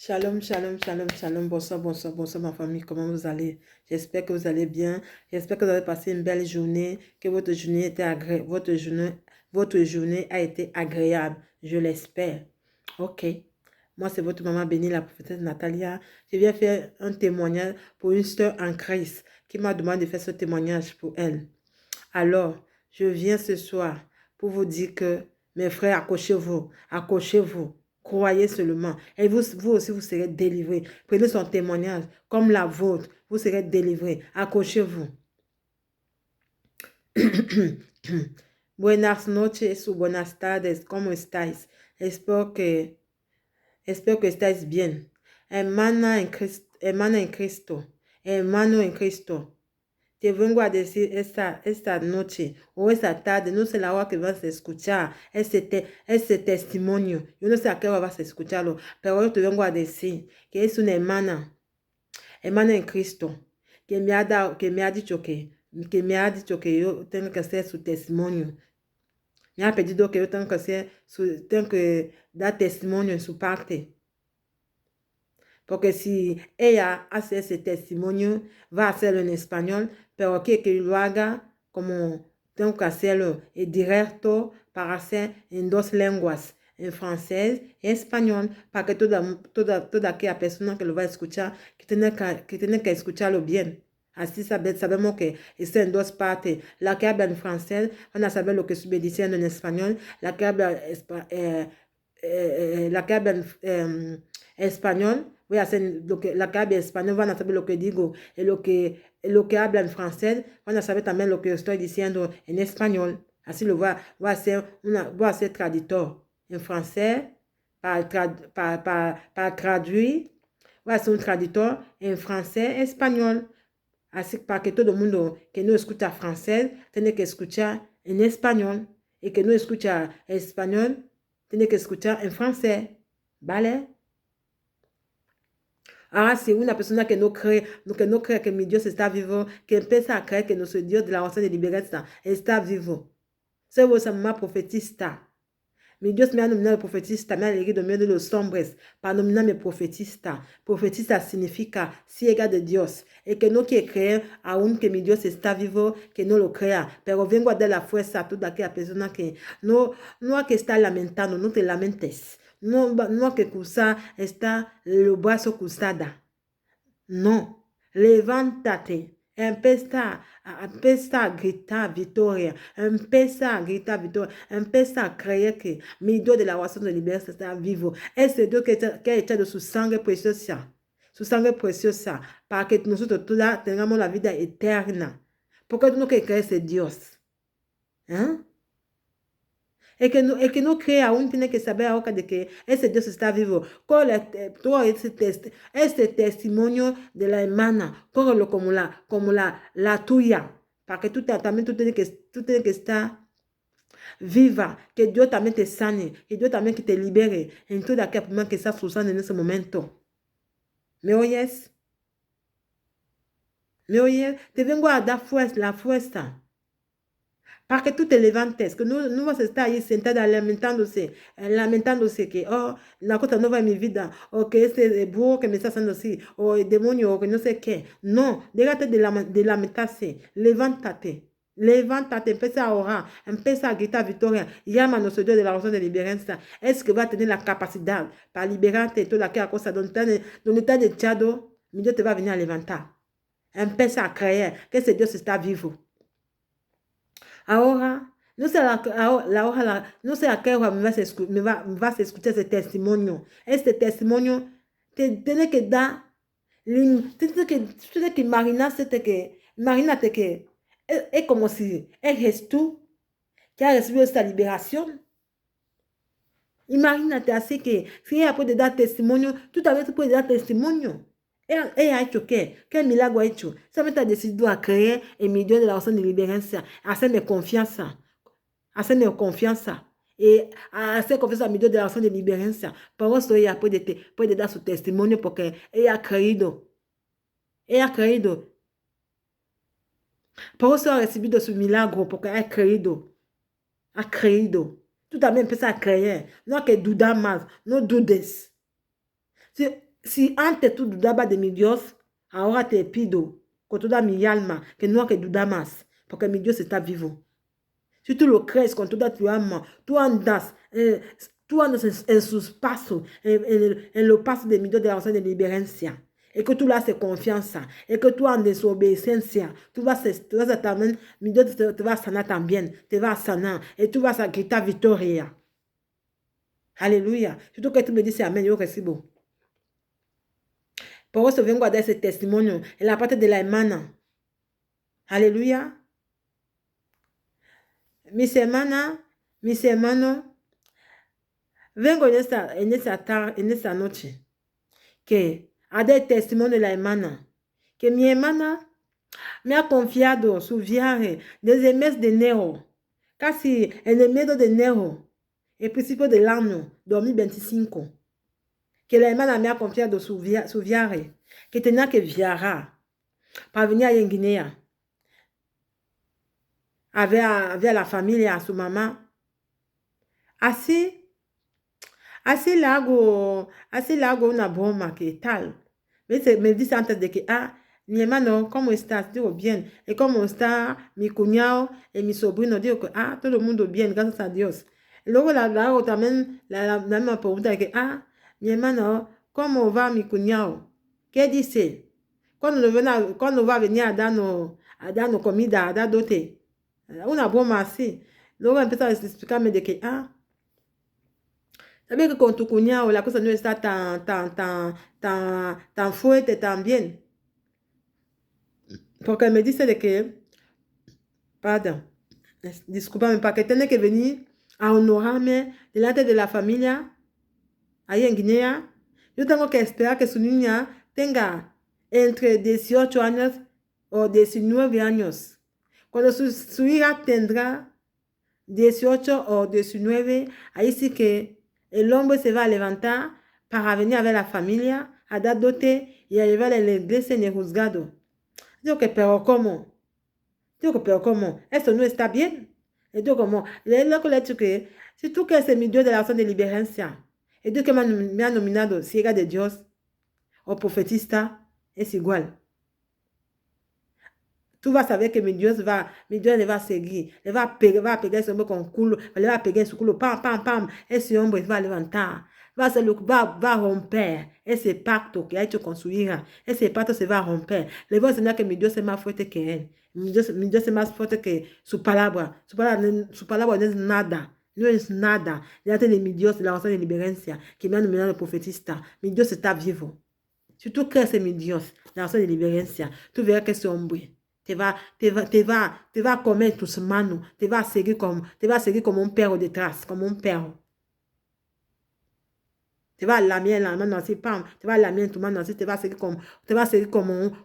Shalom, shalom, shalom, shalom. Bonsoir, bonsoir, bonsoir ma famille. Comment vous allez? J'espère que vous allez bien. J'espère que vous avez passé une belle journée, que votre journée était votre journée a été agréable. Je l'espère. Ok. Moi, c'est votre maman bénie, la prophétesse Natalia. Je viens faire un témoignage pour une sœur en Christ qui m'a demandé de faire ce témoignage pour elle. Alors, je viens ce soir pour vous dire que, mes frères, accrochez-vous, accrochez-vous. Croyez seulement. Et vous aussi, vous serez délivrés. Prenez son témoignage comme la vôtre. Vous serez délivrés. Accrochez-vous. Buenas noches ou buenas tardes. ¿Cómo estáis? Espero que estáis bien. Hermana en Cristo. Hermano en Cristo. Te vengo a decir esta noche o esta tarde, no sé la hora que vas a escuchar ese testimonio. Yo no sé a qué hora vas a escucharlo, pero yo te vengo a decir que es una hermana en Cristo, que me ha dicho que yo tengo que hacer su testimonio. Me ha pedido que yo tengo que dar testimonio en su parte. Porque si ella hace ese testimonio, va a hacerlo en español, pero quiere que lo haga como tengo que hacerlo en directo para hacer en dos lenguas, en francés y español, para que toda aquella persona que lo va a escuchar, que tiene que escucharlo bien. Así sabemos que está en dos partes. La que habla en francés van a saber lo que estoy diciendo en español. La que habla en español, voy a hacer la que habla en español, van a saber lo que digo. Y lo que habla en francés, van a saber también lo que estoy diciendo en español. Así voy a ser traductor en francés para traduire. Voy a ser un traductor en francés, español. Así para que todo el mundo que no escucha francés tiene que escuchar en español. Y que no escucha español tiene que escuchar en francés. ¿Vale? Ahora, si una persona que no cree que mi Dios está vivo, que empieza a creer que nuestro Dios de la oración de libertad está vivo. Soy vuestra mamá profetista. Mi Dios me ha nominado profetista, me ha elegido en medio de los hombres para nominarme profetista. Profetista significa ciega de Dios. Y que no quiere creer aún que mi Dios está vivo, que no lo crea. Pero vengo a dar la fuerza a toda aquella persona que no hay que estar lamentando, no te lamentes. No hay que cruzar, está el brazo cruzada. No, levántate. Empieza a gritar victoria. Empieza a gritar victoria. Empieza a creer que mi Dios de la oración de libertad está vivo. Ese Dios que ha echado su sangre preciosa. Su sangre preciosa. Para que nosotros todos tengamos la vida eterna. ¿Por qué tú no quieres creer ese Dios? ¿Eh? El que no cree aún tiene que saber ahora de que ese Dios está vivo. Todo este testimonio de la hermana, cógelo como la tuya. Para que también tú tienes que estar viva. Que Dios también te sane. Que Dios también que te libere en toda aquella persona que está sufriendo en ese momento. ¿Me oyes? ¿Me oyes? Te vengo a dar la fuerza. Para que tú te levantes, que no vas a estar ahí sentada lamentándose que, oh, la cosa no va en mi vida, o que ese burro que me está haciendo así, o el demonio, o que no sé qué. No, déjate de lamentarse, levántate. Levántate, empieza a orar, empieza a gritar victoria, llama a nuestro Dios de la oración de liberación. Es que va a tener la capacidad para liberarte de toda aquella cosa donde estás echado, mi Dios te va a venir a levantar. Empieza a creer que ese Dios está vivo. Ahora, no sé no sé a qué hora me vas a escuchar ese testimonio. Este testimonio tiene que dar, tienes que imagínate que es como si eres tú que has recibido esta liberación. Imagínate así que si ella puede dar testimonio, tú también puedes dar testimonio. Ella ha hecho ¿qué? ¿Qué milagro ha hecho? Solamente ha decidido a creer en mi Dios de la oración de liberación, a hacerme confianza, y a hacer confianza a mi Dios de la oración de liberación. Por eso ella puede dar su testimonio porque ella ha creído. Ella ha creído. Por eso ha recibido su milagro porque ha creído. Ha creído. Tú también empiezas a creer. No hay que dudar más. No dudes. si ante tu dudaba de mi Dios, ahora te pido con toda mi alma que no que duda más, porque mi Dios está vivo. Si tú lo crees con toda tu alma, tú andas en sus pasos, en los pasos de mi Dios de la oración de liberancia. Et que tú le haces confianza, et que tú andes en su obediencia, tú vas a también, mi Dios te va a sanar también, te va a sanar, et tú vas a gritar victoria. Aleluya. Si tú que tú me dices amén, yo recibo. Por eso vengo a dar ese testimonio en la parte de la hermana. Aleluya. Mis hermanas, mis hermanos, vengo en esta noche que a dar testimonio de la hermana, que mi hermana me ha confiado su viaje desde el mes de enero, casi en el mes de enero, el principio del año 2025, que la hermana me ha confiado su viaje, que tenía que viajar para venir en Guinea, a ver a la familia, a su mamá. Así le hago una broma, ¿qué tal? Me dice antes de que, mi hermano, ¿cómo estás? Digo, bien. ¿Y cómo está mi cuñado y mi sobrino? Digo que, todo el mundo bien, gracias a Dios. Y luego la hago también la misma pregunta de que, mi hermano, ¿cómo va mi cuñado? ¿Qué dice? ¿Cuándo va a venir a darnos comida, a dar dote? Una broma así. Luego empieza a explicarme de que, sabes que con tu cuñado la cosa no está tan fuerte, tan bien. Porque me dice de que, perdón, discúlpame, para que tiene que venir a honorarme delante de la familia, ahí en Guinea. Yo tengo que esperar que su niña tenga entre 18 años o 19 años. Cuando su hija tendrá 18 o 19, ahí sí que el hombre se va a levantar para venir a ver la familia, a dar dote y a llevar a la iglesia en el juzgado. Digo que, pero ¿cómo? Digo que, pero ¿cómo? Esto no está bien. Y digo, ¿cómo? Le digo que si tú quieres ser mi Dios de la oración de liberancia, y Dios que me ha nominado ciega de Dios o profetista, es igual. Tú vas a ver que mi Dios le va a seguir. Le va a pegar ese hombre con culo. Le va a pegar en su culo. Pam, pam, pam. Ese hombre va a levantar. Va a romper ese pacto que ha hecho con su hija. Ese pacto se va a romper. Le voy a enseñar que mi Dios es más fuerte que él. Mi Dios es más fuerte que su palabra. Su palabra no es nada. No es nada. Delante de mi Dios, de la oración de liberancia, que me ha nominado profetista. Mi Dios está vivo. Si tú crees en mi Dios, la oración de liberancia, tú verás que ese hombre te va a comer tus manos, te va a seguir como un perro detrás, como un perro. Te va a lamer la mano así, pam, te va a lamer tu mano así, te va a seguir como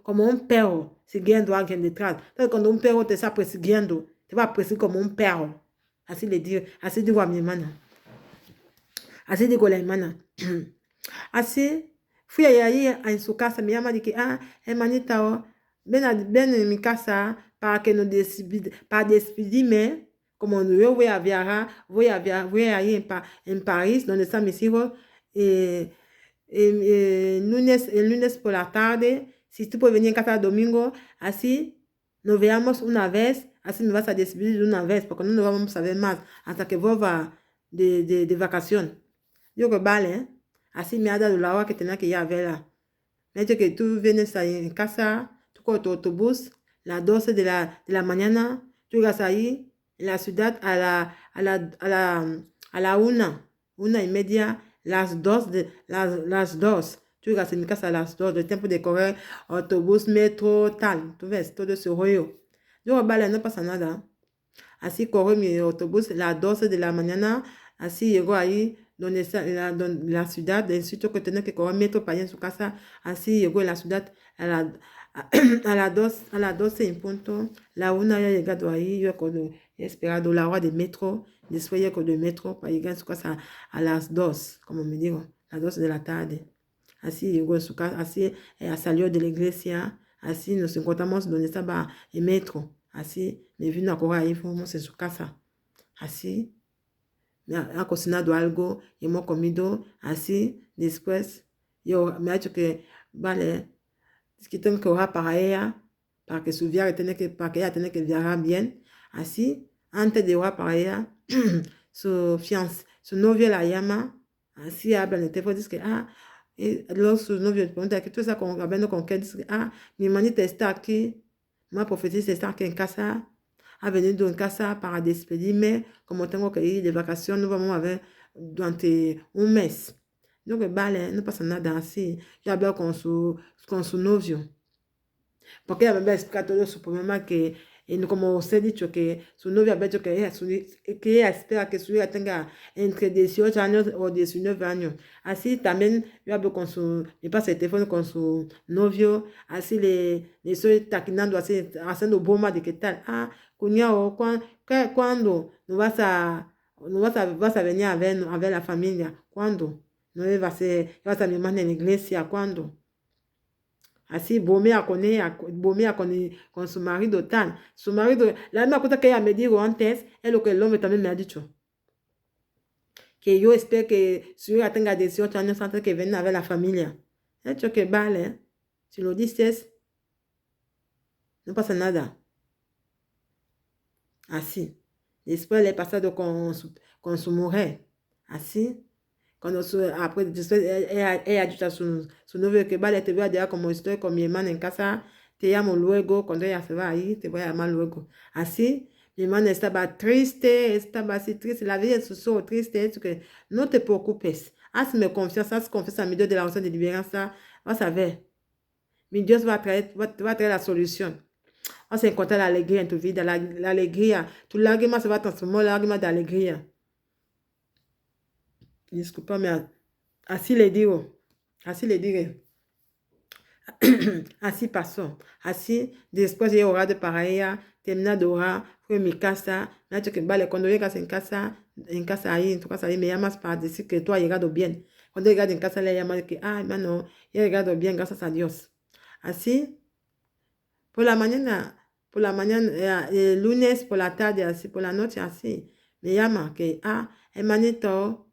un perro siguiendo a alguien detrás. Entonces, cuando un perro te está persiguiendo, te va a perseguir como un perro. Así digo a mi hermana. Así digo a la hermana. Así, fui ahí en su casa, mi mamá dice, hermanita, ven en mi casa para que para despedirme, como yo voy a viajar, voy a ir en París, donde están mis hijos, el lunes por la tarde, si tú puedes venir en casa el domingo, así nos veamos una vez, así me vas a despedir de una vez, porque no nos vamos a ver más hasta que vuelva de vacaciones. Yo que vale, así me ha dado la hora que tenía que ir a verla. Me ha dicho que tú vienes ahí en casa, tú coges tu autobús, las 12 de la mañana, tú llegas ahí en la ciudad a la 1:30, las 2. Tú llegas en mi casa a las 2, el tiempo de correr, autobús, metro, tal. Tú ves, todo ese rollo. Yo, vale, no pasa nada. Así corrí mi autobús a las 12 de la mañana, así llegó ahí donde está la ciudad, del sitio que tenía que correr metro para ir en su casa, así llegó en la ciudad a las 12 en punto. La 1 ya llegado ahí, yo he esperado la hora de metro, después llego de metro para llegar en su casa a las 2, como me digo, a las 12 de la tarde. Así llegó en su casa, así salió de la iglesia, así nos encontramos donde estaba el metro. Así me vino a correr ahí, fuimos en su casa. Así me ha cocinado algo y hemos comido. Así después me ha dicho que, vale, es que tengo que orar para ella, para que su viaje para que ella tenga que viajar bien. Así, antes de orar para ella, su novio la llama, así habla en el teléfono, dice que, y luego su novio le pregunta, ¿qué tú estás hablando con qué? Dice que, mi hermanita está aquí, ma profetisa está aquí en casa, ha venido en casa para despedirme, como tengo que ir de vacaciones, nos vamos a ver durante un mes. Donc, vale, no pasa nada así. Yo hablé con su novio. Porque ella me había explicado todo su problema que, como os he dicho, que su novia había dicho que ella espera que su hija tenga entre 18 años o 19 años. Así también yo hablo me pasa el teléfono con su novio, así le estoy taquinando, así, haciendo broma de qué tal. Cuñado, ¿cuándo vas a venir a ver la familia? ¿Cuándo? No vas a mi hermana en la iglesia, ¿cuándo? Así, bromea con su marido tal. Su marido, la misma cosa que ella me dijo antes, es lo que el hombre también me ha dicho. Que yo espero que su hija tenga 18 años antes que venga a ver la familia. He dicho que vale, si lo dices, no pasa nada. Así. Después le he pasado con su mujer. Así. Después ella ha dicho a su novio que vale, te voy a decir como estoy con mi hermana en casa, te llamo luego, cuando ella se va ahí, te voy a llamar luego. Así, mi hermana estaba así triste, la vida es so triste, es que no te preocupes, hazme confianza, haz confianza a mi Dios de la oración de liberación, vas a ver, mi Dios va a traer la solución. Vas a encontrar la alegría en tu vida, la alegría, tu lágrima se va a transformar en lágrima de alegría. Discúlpame, así le digo, así le diré. Así pasó. Así, después de orar para ella, terminar de orar, fui a mi casa. Me ha dicho que, vale, cuando llegas en tu casa ahí, me llamas para decir que tú has llegado bien. Cuando llegas en casa, le llamas que, hermano, he llegado bien, gracias a Dios. Así, por la mañana, el lunes, por la tarde, así, por la noche, así, me llama que, hermanito,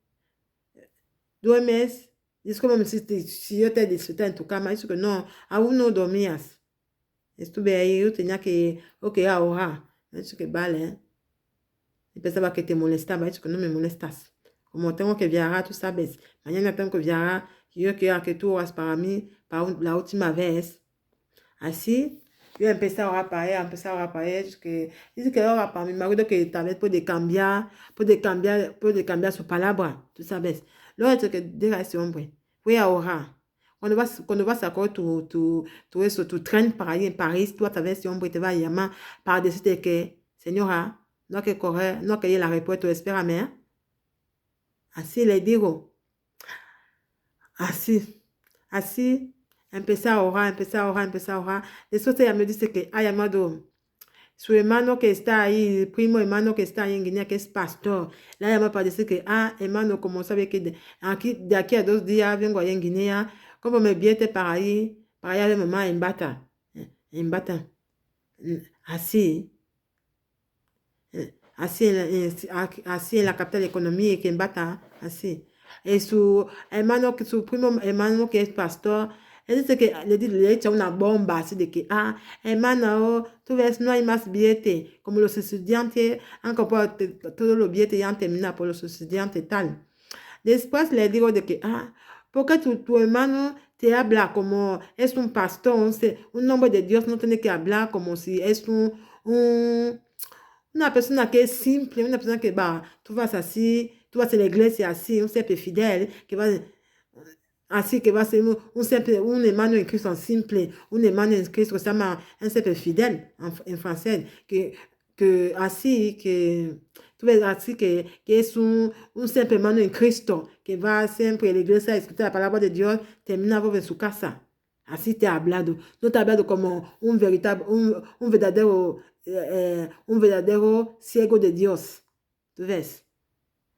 duermes. Es como si yo te disfruté en tu cama. Dice que no, aún no dormías. Estuve ahí, yo tenía que, orar. Dice que vale. Y pensaba que te molestaba. Dice que no me molestas. Como tengo que viajar, tú sabes. Mañana tengo que viajar. Yo quiero que tú oras para mí, para la última vez. Así, yo empecé a orar para ella, dice que ora para mi marido que tal vez puede cambiar su palabra, tú sabes. Luego dice que diga a ese hombre, voy a orar. Cuando vas a coger tu tren para ir en París, tú a través de ese hombre te va a llamar para decirte que, señora, no hay que correr, no hay que ir al aeropuerto, espérame. Así le digo. Así. Empecé a orar. Después ella me dice que ha llamado su hermano que está ahí, el primo hermano que está ahí en Guinea, que es pastor. La llamado para decir que, hermano, como sabe que de aquí a 2 días vengo ahí en Guinea, como me vierte para ir a ver mamá en Bata. En Bata. Así. Así en la capital económica, que en Bata. Así. Y su primo hermano que es pastor, él dice que le echa una bomba así de que, hermano, tú ves, no hay más billete. Como los estudiantes han comprado todos los billetes ya han terminado por los estudiantes tal. Después le digo de que, porque tu hermano te habla como es un pastor, un hombre de Dios no tiene que hablar como si es una persona que es simple, una persona que, tú vas a la iglesia así, un simple fidèle, que va a ser un hermano en Cristo simple, un hermano en Cristo se llama un simple fidèle en francés, tú ves así que es un simple hermano en Cristo, que va siempre a la iglesia a escuchar la palabra de Dios, termina en su casa. Así te ha hablado. No te ha hablado como un verdadero ciego de Dios. ¿Tú ves?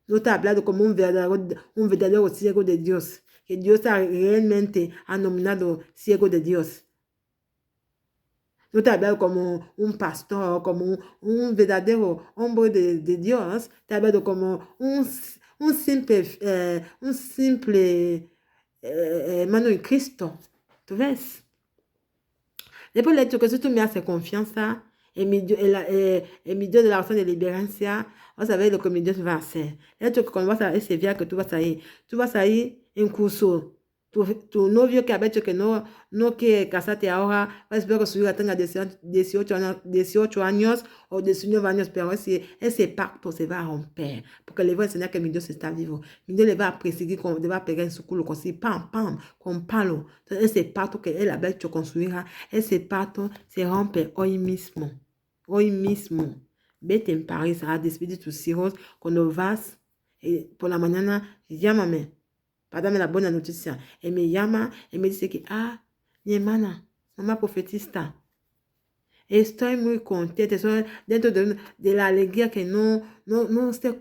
No te ha hablado como un verdadero ciego de Dios. Que Dios realmente ha nominado ciego de Dios. No te ha hablado como un pastor, como un verdadero hombre de Dios. Te ha hablado como un simple hermano en Cristo. ¿Tú ves? Después el hecho que si tú me haces confianza en mi Dios, en mi Dios de la oración de liberancia, vas a ver lo que mi Dios va a hacer. El hecho que cuando vas a ese viaje que tú vas a ir en curso. Tu novio que ha dicho que no quiere casarte ahora, va a esperar que su hija tenga 18 años o 19 años, pero ese pacto se va a romper. Porque le va a enseñar que mi Dios está vivo. Mi Dios le va a perseguir, le va a pegar en su culo, así, pam, pam, con palo. Entonces, ese pacto que él ha hecho con su hija, ese pacto se rompe hoy mismo. Hoy mismo. Vete en París a despedir tus hijos. Cuando vas por la mañana, llámame para darme la buena noticia. Él me llama y me dice que, mi hermana, mamá profetista, estoy muy contenta, estoy dentro de la alegría que no sé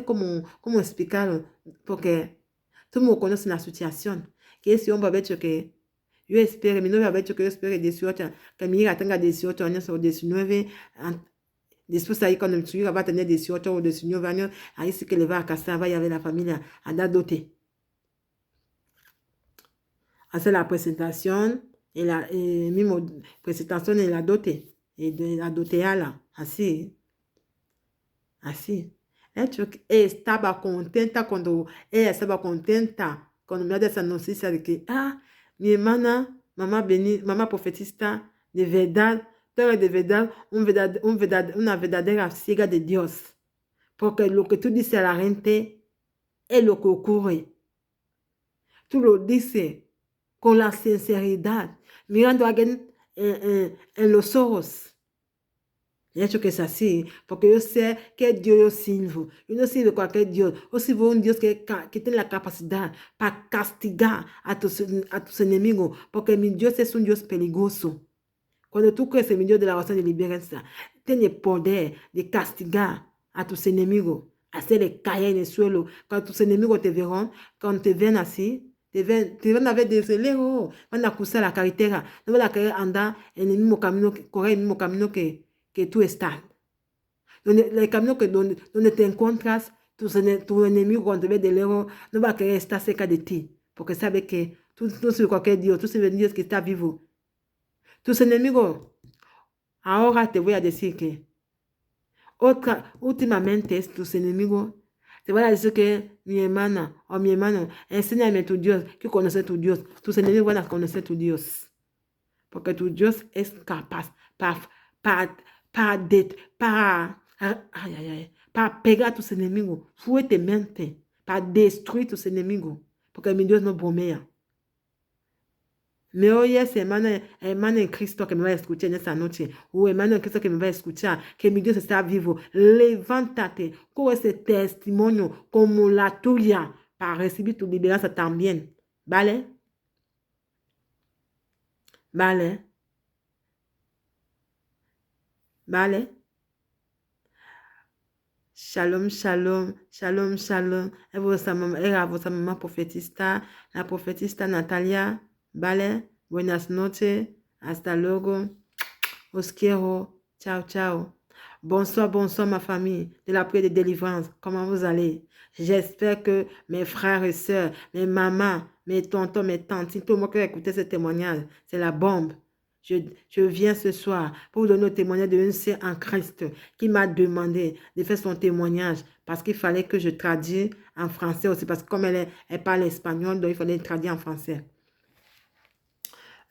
cómo explicarlo, porque tú me conoces la situación, que ese hombre ha dicho que yo espero, mi novio ha dicho que yo espero 18, que mi hija tenga 18 años o 19, después ahí cuando su hija va a tener 18 o 19 años, ahí sí que le va a casar, va a ir a ver la familia, a dar dote. Hacer la presentación y la misma presentación en la dote y de la doteala, así, así. Ella estaba contenta cuando me dio esa noticia de que, mi hermana, mamá profetista, de verdad, tú eres de verdad, una verdadera ciega de Dios. Porque lo que tú dices a la gente es lo que ocurre. Tú lo dices con la sinceridad, mirando a alguien en los ojos. De hecho que es así, porque yo sé que Dios yo sirvo. Yo no sirvo cualquier Dios. Yo sirvo un Dios que tiene la capacidad para castigar a tus enemigos, porque mi Dios es un Dios peligroso. Cuando tú crees en mi Dios de la oración de liberancia, tiene poder de castigar a tus enemigos, hacerles caer en el suelo. Cuando tus enemigos te verán, cuando te ven así, te van a ver desde lejos, van a cruzar la carretera, no van a querer andar en el mismo camino, correr el mismo camino que tú estás. El camino donde te encuentras, tu enemigo cuando te ve de lejos, no va a querer estar cerca de ti, porque sabe que tú no sirves cualquier Dios, tú sirves un Dios que está vivo. Tus enemigos, ahora te voy a decir que últimamente tus enemigos te van a decir que mi hermana o mi hermano, enséñame tu Dios, que conoce tu Dios. Tus enemigos van a conocer tu Dios. Porque tu Dios es capaz para pegar a tus enemigos fuertemente, para destruir tus enemigos. Porque mi Dios no bromea. Me oyes, hermano en Cristo que me va a escuchar en esta noche, o hermano en Cristo que me va a escuchar, que mi Dios está vivo. Levántate con ese testimonio como la tuya para recibir tu liberación también. ¿Vale? ¿Vale? ¿Vale? Shalom, shalom, shalom, shalom. Era vuestra mamá profetista, la profetista Natalia. ¿Vale? Buenas noches. Hasta luego. Os quiero. Ciao, ciao. Bonsoir, bonsoir ma famille de la prière de délivrance. Comment vous allez? J'espère que mes frères et sœurs, mes mamans, mes tontons, mes tantes, si tout le monde qui a écouté ce témoignage, c'est la bombe. Je viens ce soir pour vous donner le témoignage d'une sœur en Christ qui m'a demandé de faire son témoignage parce qu'il fallait que je traduise en français aussi parce que comme elle parle espagnol, donc il fallait traduire en français.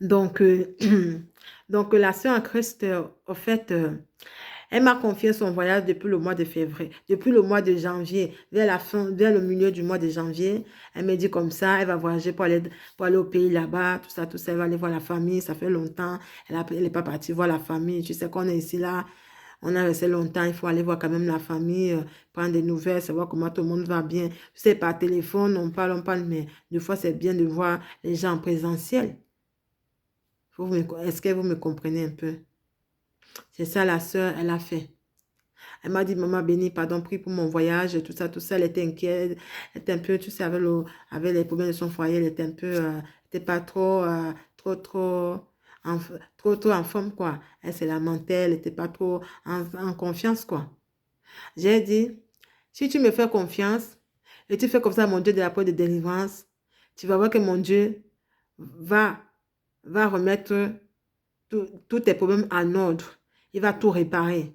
Donc, donc la sœur en Christ, au fait, elle m'a confié son voyage depuis le mois de février, depuis le mois de janvier, vers le milieu du mois de janvier. Elle me dit comme ça, elle va voyager pour aller au pays là-bas, tout ça, elle va aller voir la famille, ça fait longtemps. Elle n'est pas partie voir la famille. Tu sais qu'on est ici là, on a resté longtemps, il faut aller voir quand même la famille, prendre des nouvelles, savoir comment tout le monde va bien. Tu sais, par téléphone, on parle, mais des fois c'est bien de voir les gens en présentiel. Est-ce que vous me comprenez un peu? C'est ça la sœur, elle a fait. Elle m'a dit, maman bénie, pardon, prie pour mon voyage, tout ça, elle était inquiète, elle était un peu, tu sais, avec les problèmes de son foyer, elle était un peu, elle n'était pas trop en forme, quoi. Elle se lamentait, elle n'était pas trop en confiance, quoi. J'ai dit, si tu me fais confiance, et tu fais comme ça, mon Dieu de la prière de délivrance, tu vas voir que mon Dieu va remettre tous tes problèmes en ordre. Il va tout réparer.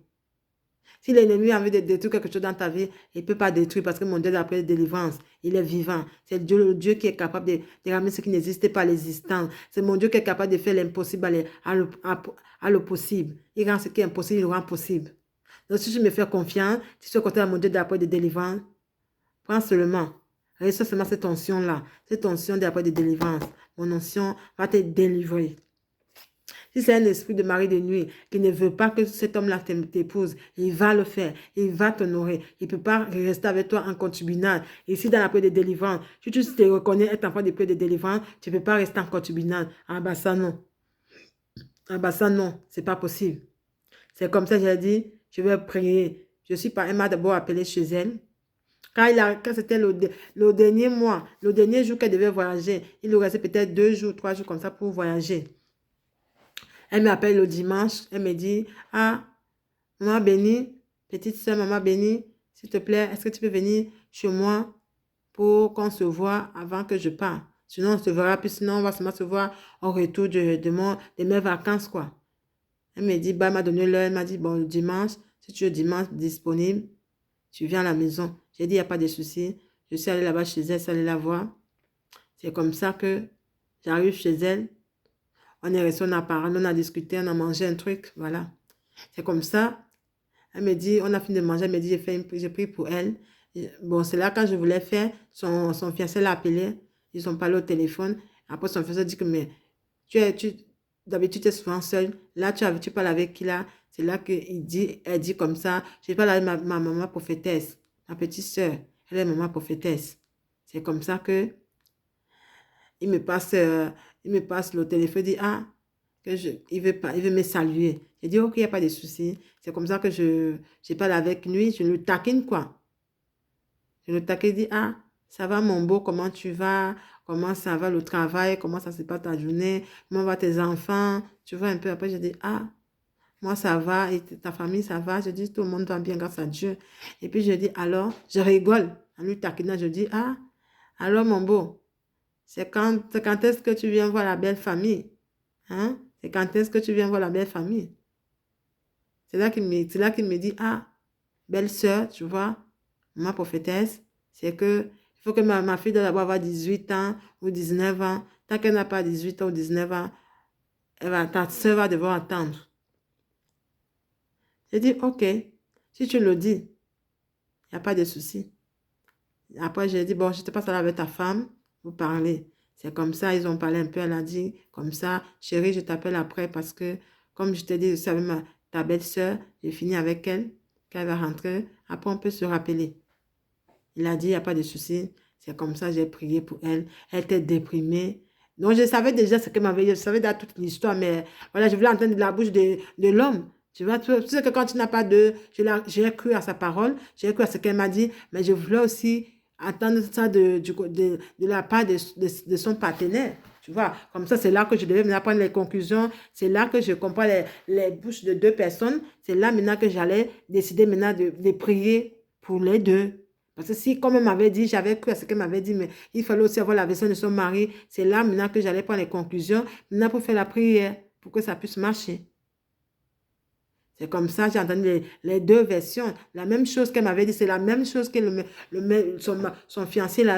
Si l'ennemi a envie de détruire quelque chose dans ta vie, il ne peut pas détruire parce que mon Dieu l'appelle délivrance. Il est vivant. C'est Dieu, le Dieu qui est capable de ramener ce qui n'existait pas à l'existence. C'est mon Dieu qui est capable de faire l'impossible à le possible. Il rend ce qui est impossible, il le rend possible. Donc si tu me fais confiance, si tu es content à mon Dieu d'appel de délivrance, prends seulement. Reçois seulement cette onction-là. Cette onction d'appel de délivrance. Mon onction va te délivrer. Si c'est un esprit de mari de nuit qui ne veut pas que cet homme-là t'épouse, il va le faire. Il va t'honorer. Il ne peut pas rester avec toi en concubinage. Ici, dans la prière de délivrance, si tu te reconnais être enfant de prière de délivrance, tu ne peux pas rester en concubinage. Ah bah ça non. Ah bah ça non, c'est pas possible. C'est comme ça, j'ai dit, je vais prier. Elle m'a d'abord appelé chez elle. Quand c'était le dernier mois, le dernier jour qu'elle devait voyager, il lui restait peut-être 2 jours, 3 jours comme ça pour voyager. Elle m'appelle le dimanche, elle me dit, ah, maman bénie, petite soeur, maman bénie, s'il te plaît, est-ce que tu peux venir chez moi pour qu'on se voit avant que je parte? Sinon, on se verra, puis sinon, on va seulement se voir au retour de mes vacances, quoi. Elle me dit, bah, elle m'a donné l'heure, elle m'a dit, bon, le dimanche, si tu es dimanche disponible, tu viens à la maison. J'ai dit, il n'y a pas de souci. Je suis allée là-bas chez elle, je suis allée la voir. C'est comme ça que j'arrive chez elle. On est resté, on a parlé, on a discuté, on a mangé un truc, voilà. C'est comme ça. Elle me dit, on a fini de manger, elle me dit, j'ai pris pour elle. Bon, c'est là quand je voulais faire, son fiancé l'a appelé, ils ont parlé au téléphone. Après, son fiancé dit que, mais d'habitude, tu es souvent seule. Là, tu parles avec qui là? C'est là elle dit comme ça, je parle avec ma maman prophétesse, ma petite soeur, elle est maman prophétesse. C'est comme ça que il me passe le téléphone, il dit, ah, il veut me saluer. J'ai dit, ok, il n'y a pas de souci. C'est comme ça que je parle avec lui, je le taquine, quoi. Je le taquine, il dit, ah, ça va mon beau, comment tu vas? Comment ça va le travail? Comment ça se passe ta journée? Comment vont tes enfants? Tu vois un peu. Après, je dis, ah, moi ça va, et ta famille ça va? Je dis, tout le monde va bien grâce à Dieu. Et puis je dis, alors, je rigole. En lui taquinant, je dis, ah, alors mon beau, c'est quand est-ce que tu viens voir la belle famille? Hein? C'est quand est-ce que tu viens voir la belle famille? C'est là qu'il me dit, ah, belle sœur, tu vois, ma prophétesse, c'est que il faut que ma fille doit d'abord avoir 18 ans ou 19 ans. Tant qu'elle n'a pas 18 ans ou 19 ans, ta sœur va devoir attendre. J'ai dit, ok, si tu le dis, il n'y a pas de souci. Après, j'ai dit, bon, je te passe là avec ta femme, vous parlez. C'est comme ça, ils ont parlé un peu, elle a dit, comme ça, chérie, je t'appelle après parce que, comme je t'ai dit, je savais ta belle-sœur, j'ai fini avec elle, quand elle va rentrer, après on peut se rappeler. Il a dit, il n'y a pas de souci. C'est comme ça, j'ai prié pour elle. Elle était déprimée. Donc, je savais déjà ce qu'elle m'avait dit, je savais déjà toute l'histoire, mais voilà, je voulais entendre de la bouche de l'homme. Tu vois, tu sais que quand tu n'as pas j'ai cru à sa parole, j'ai cru à ce qu'elle m'a dit, mais je voulais aussi entendre ça de la part de son partenaire. Tu vois, comme ça, c'est là que je devais maintenant prendre les conclusions. C'est là que je comprends les bouches de 2 personnes. C'est là maintenant que j'allais décider maintenant de prier pour les deux. Parce que si, comme elle m'avait dit, j'avais cru à ce qu'elle m'avait dit, mais il fallait aussi avoir la version de son mari. C'est là maintenant que j'allais prendre les conclusions, maintenant pour faire la prière, pour que ça puisse marcher. C'est comme ça, j'ai entendu les 2 versions. La même chose qu'elle m'avait dit, c'est la même chose que son fiancé il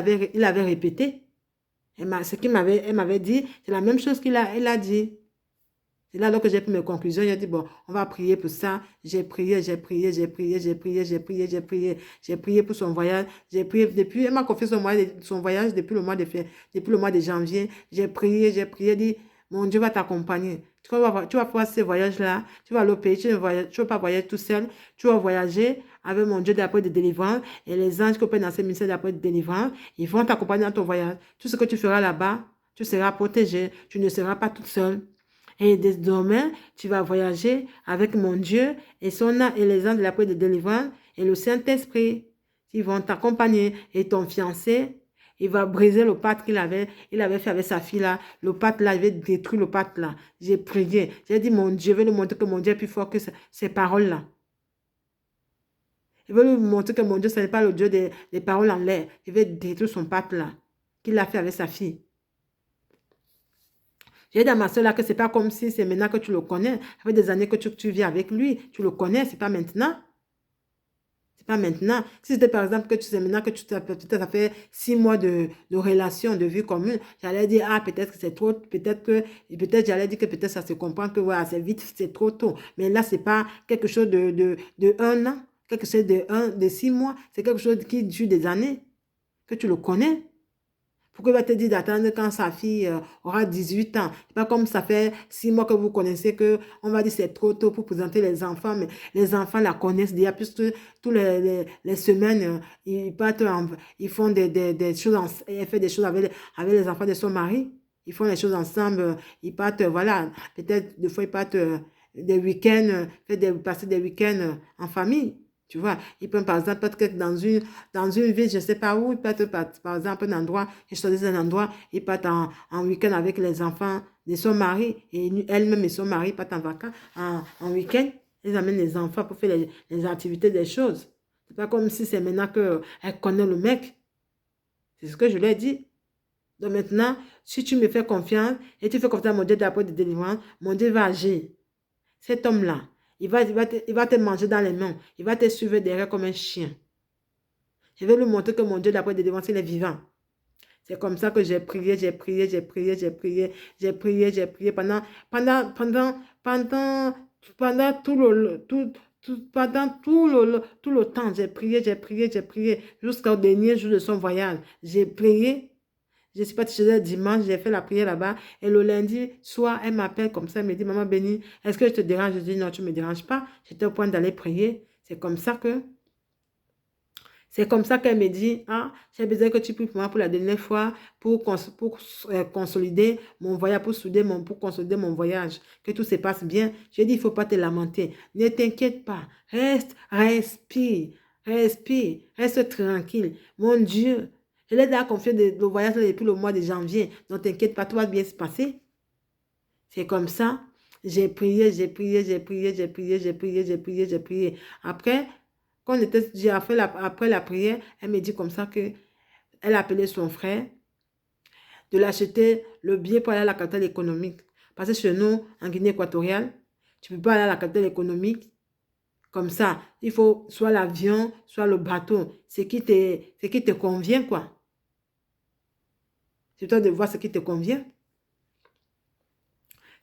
avait répété. Elle m'avait dit, c'est la même chose elle a dit. C'est là donc que j'ai pris mes conclusions. J'ai dit, bon, on va prier pour ça. J'ai prié pour son voyage. J'ai prié depuis, elle m'a confié son voyage depuis le mois de janvier. J'ai prié, dit, mon Dieu va t'accompagner. Tu vas faire ces voyages-là. Tu vas aller au pays, tu ne vas pas voyager tout seul. Tu vas voyager avec mon Dieu d'appel de délivrance. Et les anges qui opèrent dans ces ministères d'appel de délivrance, ils vont t'accompagner dans ton voyage. Tout ce que tu feras là-bas, tu seras protégé. Tu ne seras pas toute seule. Et désormais, tu vas voyager avec mon Dieu et les anges de la prière de délivrance et le Saint-Esprit. Ils vont t'accompagner et ton fiancé, il va briser le pacte il avait fait avec sa fille là. Le pacte là, il va détruire le pacte là. J'ai prié. J'ai dit, mon Dieu, je vais lui montrer que mon Dieu est plus fort que ces paroles là. Je vais lui montrer que mon Dieu, ce n'est pas le Dieu des paroles en l'air. Il va détruire son pacte là. qu'il a fait avec sa fille. J'ai dit à ma soeur là que c'est pas comme si c'est maintenant que tu le connais. Ça fait des années que tu vis avec lui. Tu le connais, c'est pas maintenant. C'est pas maintenant. Si c'était par exemple que tu sais maintenant que ça fait 6 mois de relation, de vie commune, j'allais dire, ah, peut-être que c'est trop, peut-être j'allais dire que peut-être ça se comprend que voilà, c'est vite, c'est trop tôt. Mais là, c'est pas quelque chose de 1 an, quelque chose de 6 mois, c'est quelque chose qui dure des années, que tu le connais. Pourquoi il va te dire d'attendre quand sa fille aura 18 ans? C'est pas comme ça fait 6 mois que vous connaissez que on va dire c'est trop tôt pour présenter les enfants, mais les enfants la connaissent déjà puisque toutes les semaines, ils partent, ils font des choses, elle fait des choses avec les enfants de son mari. Ils font les choses ensemble, ils partent, voilà, peut-être des fois ils partent des week-ends, passer des week-ends en famille. Tu vois, ils peuvent par exemple être dans une ville, je ne sais pas où, ils peuvent par exemple un endroit, ils choisissent un endroit, ils partent en week-end avec les enfants de son mari et elle-même et son mari partent en vacances, en week-end. Ils amènent les enfants pour faire les activités des choses. C'est pas comme si c'est maintenant qu'elle connaît le mec. C'est ce que je lui ai dit. Donc maintenant, si tu me fais confiance et tu fais confiance à mon Dieu d'après de délivrance, mon Dieu va agir. Cet homme-là, il va te manger dans les mains. Il va te suivre derrière comme un chien. Je vais lui montrer que mon Dieu, d'après des délivrance, il est vivant. C'est comme ça que j'ai prié, j'ai prié, j'ai prié, j'ai prié, j'ai prié, j'ai prié pendant tout le temps. J'ai prié, j'ai prié, j'ai prié jusqu'au dernier jour de son voyage. J'ai prié. Je ne suis pas le dimanche, j'ai fait la prière là-bas. Et le lundi soir, elle m'appelle comme ça, elle me dit, maman bénie, est-ce que je te dérange? Je dis, non, tu ne me déranges pas. J'étais au point d'aller prier. C'est comme ça qu'elle me dit, ah, j'ai besoin que tu pries pour moi pour la dernière fois, pour consolider mon voyage, pour consolider mon voyage, que tout se passe bien. J'ai dit, il ne faut pas te lamenter. Ne t'inquiète pas. Respire, reste tranquille. Mon Dieu, je l'ai déjà confié le voyage depuis le mois de janvier. Donc, t'inquiète pas, tout va bien se passer. C'est comme ça. J'ai prié, j'ai prié, j'ai prié, j'ai prié, j'ai prié, j'ai prié, j'ai prié. Après, après la prière, elle me dit comme ça que elle a appelé son frère de l'acheter le billet pour aller à la capitale économique. Parce que chez nous, en Guinée équatoriale, tu ne peux pas aller à la capitale économique comme ça. Il faut soit l'avion, soit le bateau. Ce qui te convient, quoi. C'est toi de voir ce qui te convient.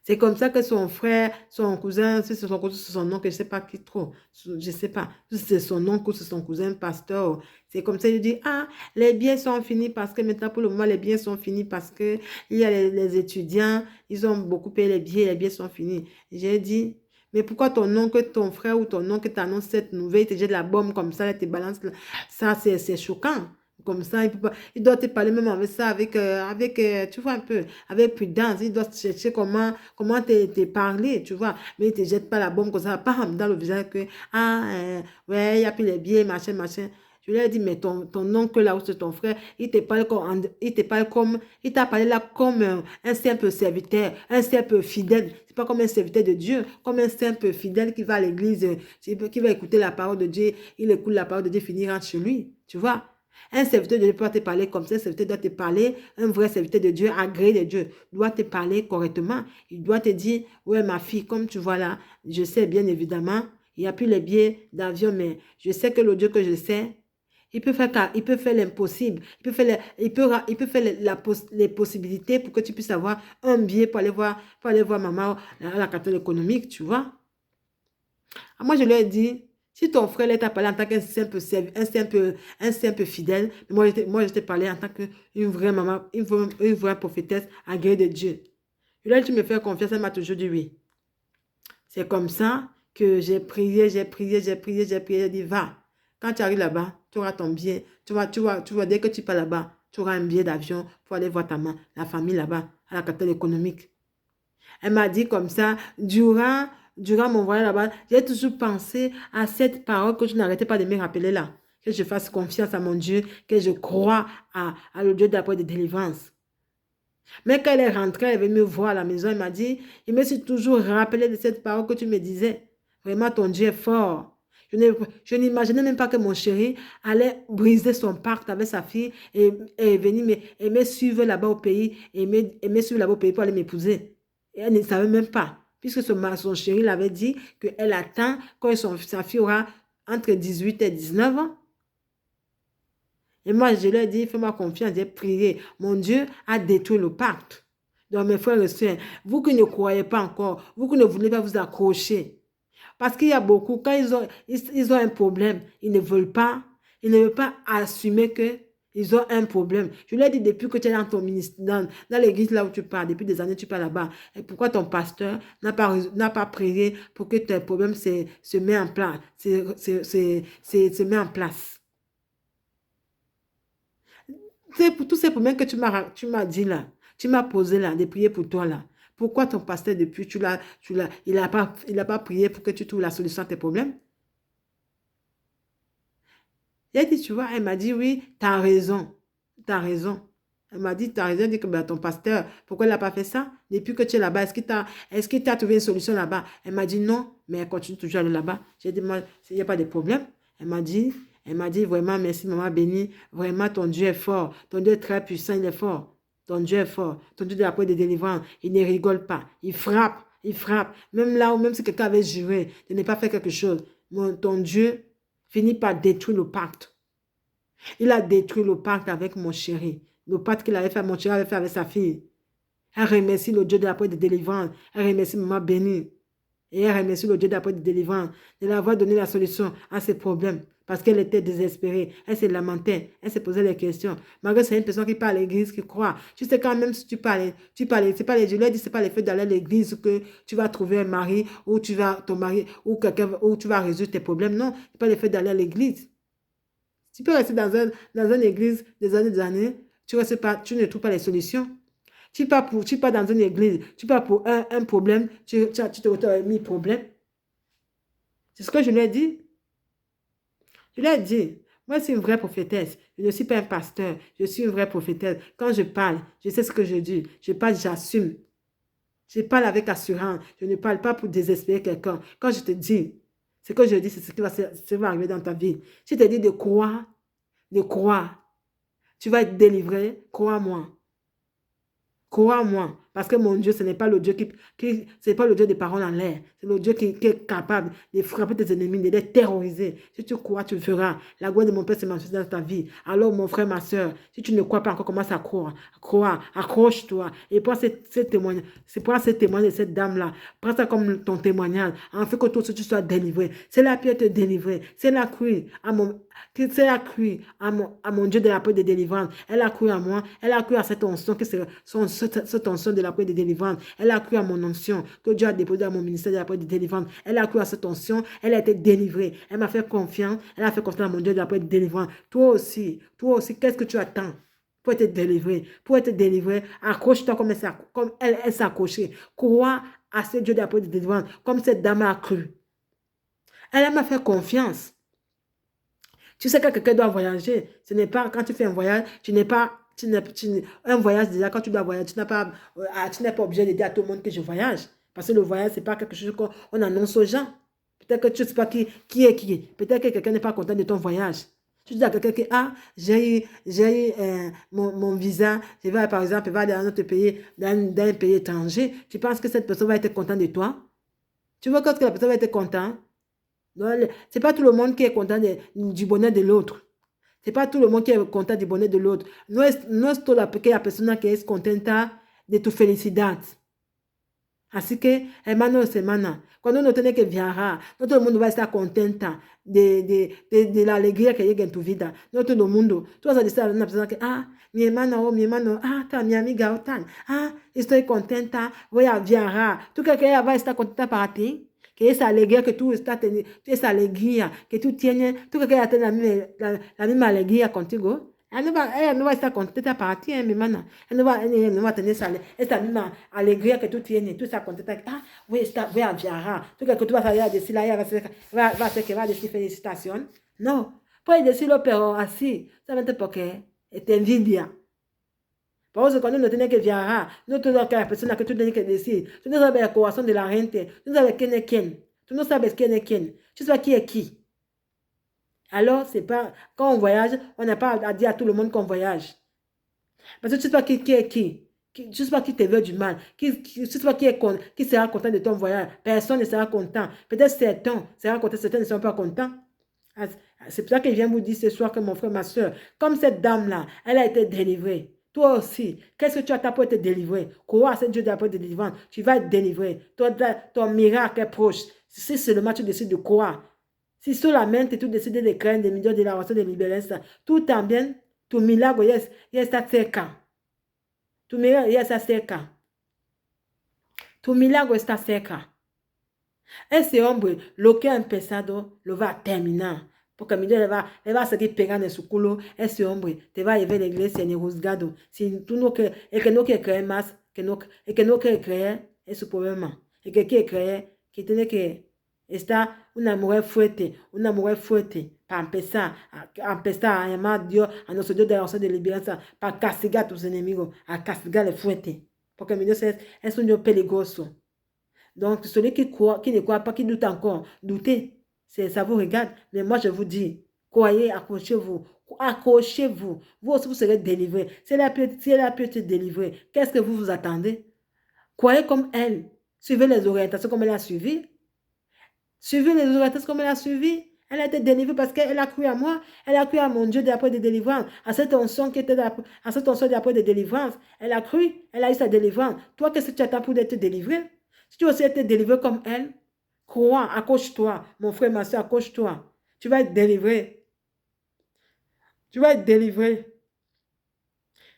C'est comme ça que son frère, son cousin, si c'est son cousin, c'est son oncle, je ne sais pas qui trop. Je ne sais pas. Si c'est son oncle ou c'est son cousin, pasteur. C'est comme ça, il dit, ah, les biens sont finis parce que maintenant, pour le moment, les biens sont finis parce que il y a les étudiants, ils ont beaucoup payé les biens sont finis. J'ai dit, mais pourquoi ton oncle, ton frère ou ton oncle t'annonce cette nouvelle, il te jette la bombe comme ça, il te balance, ça, c'est choquant. Comme ça, il doit te parler même avec ça, tu vois un peu, avec prudence. Il doit chercher comment te parler, tu vois. Mais il ne te jette pas la bombe comme ça, pas dans le visage que, ah, ouais, il y a plus les billets, machin, machin. Je lui ai dit, mais ton oncle là, ou c'est ton frère, il t'a parlé là comme un simple serviteur, un simple fidèle. C'est pas comme un serviteur de Dieu, comme un simple fidèle qui va à l'église, qui va écouter la parole de Dieu. Il écoute la parole de Dieu, finir rentre chez lui, tu vois. Un serviteur de Dieu peut te parler comme ça, un serviteur doit te parler, un vrai serviteur de Dieu, agréé de Dieu, doit te parler correctement. Il doit te dire, ouais, ma fille, comme tu vois là, je sais bien évidemment, il n'y a plus les billets d'avion, mais je sais que le Dieu que je sais, il peut faire l'impossible. Il peut faire les possibilités pour que tu puisses avoir un billet pour aller voir maman à la capitale économique, tu vois. Moi, je lui ai dit, si ton frère t'a parlé en tant qu'un simple fidèle, moi, je t'ai parlé en tant qu'une vraie maman, une vraie prophétesse agréée de Dieu. Et là, tu me fais confiance, elle m'a toujours dit oui. C'est comme ça que j'ai prié, j'ai prié, j'ai prié, j'ai prié, j'ai dit, va. Quand tu arrives là-bas, tu auras ton billet. Tu vois, dès que tu pars là-bas, tu auras un billet d'avion pour aller voir la famille là-bas, à la capitale économique. Elle m'a dit comme ça, durant mon voyage là-bas, j'ai toujours pensé à cette parole que je n'arrêtais pas de me rappeler là. Que je fasse confiance à mon Dieu, que je crois à le Dieu d'après de délivrance. Mais quand elle est rentrée, elle est venue me voir à la maison, elle m'a dit, il me suis toujours rappelé de cette parole que tu me disais. Vraiment, ton Dieu est fort. Je n'imaginais même pas que mon chéri allait briser son pacte avec sa fille et venir me suivre là-bas au pays et me suivre là-bas au pays pour aller m'épouser. Et elle ne savait même pas, puisque son chéri l'avait dit qu'elle attend quand sa fille aura entre 18 et 19 ans. Et moi, je lui ai dit, fais-moi confiance, j'ai prié. Mon Dieu a détruit le pacte. Donc, mes frères et sœurs, vous qui ne croyez pas encore, vous qui ne voulez pas vous accrocher, parce qu'il y a beaucoup, quand ils ont un problème, ils ne veulent pas assumer qu'ils ont un problème. Je lui ai dit, depuis que tu es dans ton ministère, dans l'église là où tu parles, depuis des années tu parles là-bas, et pourquoi ton pasteur n'a pas prié pour que tes problèmes se mettent en place, se met en place. C'est pour tous ces problèmes que tu m'as dit là, tu m'as posé là, de prier pour toi là. Pourquoi ton pasteur depuis, il n'a pas prié pour que tu trouves la solution à tes problèmes? J'ai dit, tu vois, elle m'a dit, oui, tu as raison. Tu as raison. Elle m'a dit, tu as raison, elle dit que ben, ton pasteur, pourquoi il n'a pas fait ça? Depuis que tu es là-bas, est-ce qu'il t'a trouvé une solution là-bas? Elle m'a dit non, mais elle continue toujours à aller là-bas. J'ai dit, moi, il n'y a pas de problème. Elle m'a dit, vraiment, merci, maman bénie. Vraiment, ton Dieu est fort. Ton Dieu est très puissant, il est fort. Ton Dieu est fort. Ton Dieu de la de délivrance, il ne rigole pas. Il frappe, il frappe. Même là où, même si quelqu'un avait juré de ne pas faire quelque chose, ton Dieu finit par détruire le pacte. Il a détruit le pacte avec mon chéri. Le pacte qu'il avait fait, mon chéri avait fait avec sa fille. Elle remercie le Dieu de la de délivrance. Elle remercie maman bénie. Et elle remercie le Dieu de la de délivrance de l'avoir donné la solution à ses problèmes. Parce qu'elle était désespérée. Elle se lamentait. Elle se posait des questions. Malgré c'est une personne qui parle à l'église, qui croit. Tu sais quand même si tu parlais, c'est pas je lui ai dit, c'est pas le fait d'aller à l'église que tu vas trouver un mari ou tu vas ton mari ou quelqu'un où tu vas résoudre tes problèmes. Non, c'est pas le fait d'aller à l'église. Tu peux rester dans une église des années, tu ne trouves pas les solutions. Tu pars dans une église, tu pars pour un problème, tu te retrouves mis problème. C'est ce que je lui ai dit. Je lui ai dit, moi, je suis une vraie prophétesse. Je ne suis pas un pasteur. Je suis une vraie prophétesse. Quand je parle, je sais ce que je dis. Je parle, j'assume. Je parle avec assurance. Je ne parle pas pour désespérer quelqu'un. Quand je te dis, ce que je dis, c'est ce qui va arriver dans ta vie. Si je te dis de croire, tu vas être délivré, crois-moi. Crois-moi, parce que mon Dieu, ce n'est pas le Dieu c'est pas le Dieu des paroles en l'air. C'est le Dieu qui est capable de frapper tes ennemis, de les terroriser. Si tu crois, tu feras. La gloire de mon Père se manifeste dans ta vie. Alors, mon frère, ma soeur, si tu ne crois pas encore, commence à croire. Crois, accroche-toi. Et prends ce témoignage. Prends ce témoignage de cette dame-là. Prends ça comme ton témoignage. En fait que toi aussi, tu sois délivré. C'est la pierre te délivrer. C'est la cru à mon Dieu de la paix de délivrance. Elle a cru à moi. Elle a cru à cette onction que c'est cette onction de la paix de délivrance. Elle a cru à mon onction que Dieu a déposé à mon ministère de la paix de délivrance. Elle a cru à cette onction. Elle a été délivrée. Elle m'a fait confiance. Elle a fait confiance à mon Dieu de la paix de délivrance. Toi aussi, qu'est-ce que tu attends pour être délivré? Pour être délivré, accroche-toi comme elle s'est accrochée. Crois à ce Dieu de la paix de délivrance comme cette dame a cru. Elle m'a fait confiance. Tu sais que quelqu'un doit voyager. Ce n'est pas quand tu fais un voyage, un voyage déjà, quand tu dois voyager, tu n'es pas obligé de dire à tout le monde que je voyage. Parce que le voyage, ce n'est pas quelque chose qu'on annonce aux gens. Peut-être que tu ne sais pas qui est qui. Peut-être que quelqu'un n'est pas content de ton voyage. Tu dis à quelqu'un que, j'ai eu mon visa, je vais par exemple aller dans un autre pays, dans un pays étranger. Tu penses que cette personne va être contente de toi? Tu vois que la personne va être contente? Ce n'est pas tout le monde qui est content du bonheur de l'autre. Ce n'est pas tout le monde qui est content du bonheur de l'autre. No es toda aquella persona que es contenta de tu felicidad. Así que, hermanos y hermanas, cuando uno tiene que viajar, no todo el mundo va a estar contenta de la alegría que llega en tu vida. No todo el mundo. Tú vas a decir a una persona que, mi hermano, mi amiga, o tal, estoy contenta, voy a viajar. ¿Tú crees que ella va a estar contenta para ti? Que esa alegría que tú estás teniendo, esa alegría que tú tienes, tú crees que ella tiene la misma alegría contigo. Ella no va a estar contenta para ti, mi hermana. Ella no va a tener esa misma alegría que tú tienes. Tú estás contenta. Voy a viajar. ¿Tú crees que tú vas a ir a decirle a ella, va a decir felicitación? No. Puedes decirlo, pero así, solamente porque te envidia. Por eso cuando uno tiene que viajar, no toda aquella persona que tú tienes que decir. Tú no sabes el corazón de la gente. Tú no sabes quién es quién. Tú no sabes quién es quién. Tu sais qui est qui. Alors, c'est pas, quand on voyage, on n'a pas à dire à tout le monde qu'on voyage. Parce que tu ne sais pas qui est qui. Je ne sais pas qui te veut du mal. Je ne sais pas qui sera content de ton voyage. Personne ne sera content. Peut-être certains seront contents, certains ne seront pas contents. C'est pour ça que je viens vous dire ce soir que mon frère, ma soeur, comme cette dame-là, elle a été délivrée. Toi aussi, qu'est-ce que tu attends pour être délivré? Crois à ce Dieu d'après de délivrance. Tu vas être délivré. Ton miracle est proche. Si seulement tu décides de croire. Si solamente tu decides de creer en el Dios de la oración de libertad, tú también, tu milagro ya está cerca. Tu milagro ya está cerca. Tu milagro está cerca. Ese hombre, lo que ha empezado, lo va a terminar. Porque mi Dios le va a seguir pegando en su culo. Ese hombre te va a llevar a la iglesia en el juzgado. Si tú no crees, el que no quiere creer más, el que no quiere creer es su problema. El que quiere creer, que tiene que estar una mujer fuerte para empezar a llamar a Dios, a nuestro Dios de la oración de liberación, para castigar a tus enemigos, a castigarles fuerte. Porque mi Dios es un Dios peligroso. Donc, celui qui croit, qui ne croit pas, qui doute encore, doutez, ça vous regarde. Mais moi, je vous dis, croyez, accrochez-vous. Accrochez-vous. Vous aussi, vous serez délivrés. Si elle a pu te délivrer, qu'est-ce que vous vous attendez? Croyez comme elle. Suivez les orientations comme elle a suivi. Suivez les orientations comme elle a suivi. Elle a été délivrée parce qu'elle a cru à moi. Elle a cru à mon Dieu d'après de délivrance. À cette onction qui était à cette onction d'après de délivrance. Elle a cru. Elle a eu sa délivrance. Toi, qu'est-ce que tu attends pour être délivré? Si tu veux aussi être délivré comme elle, crois, accroche-toi. Mon frère, ma soeur, accroche-toi. Tu vas être délivré. Tu vas être délivré.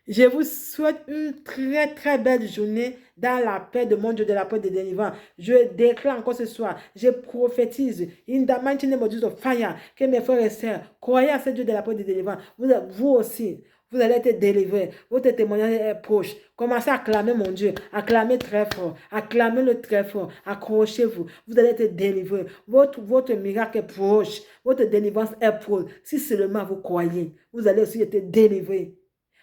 Je vous souhaite une très très belle journée dans la paix de mon Dieu, de la paix de délivrance. Je déclare encore ce soir, je prophétise, in the mighty name of Jesus, fire, que mes frères et sœurs, croyez à ce Dieu de la paix de délivrance. Vous aussi, vous allez être délivrés. Votre témoignage est proche. Commencez à acclamer mon Dieu. Acclamez très fort. Acclamez-le très fort. Accrochez-vous. Vous allez être délivrés. Votre miracle est proche. Votre délivrance est proche. Si seulement vous croyez, vous allez aussi être délivrés.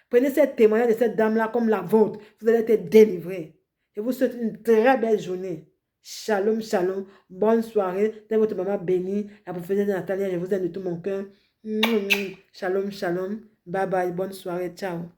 Prenez cette témoignage de cette dame-là comme la vôtre. Vous allez être délivrés. Je vous souhaite une très belle journée. Shalom, shalom. Bonne soirée. C'est votre maman bénie. La prophétesse Nathalie, je vous aime de tout mon cœur. Shalom, shalom. Bye bye. Bonne soirée. Ciao.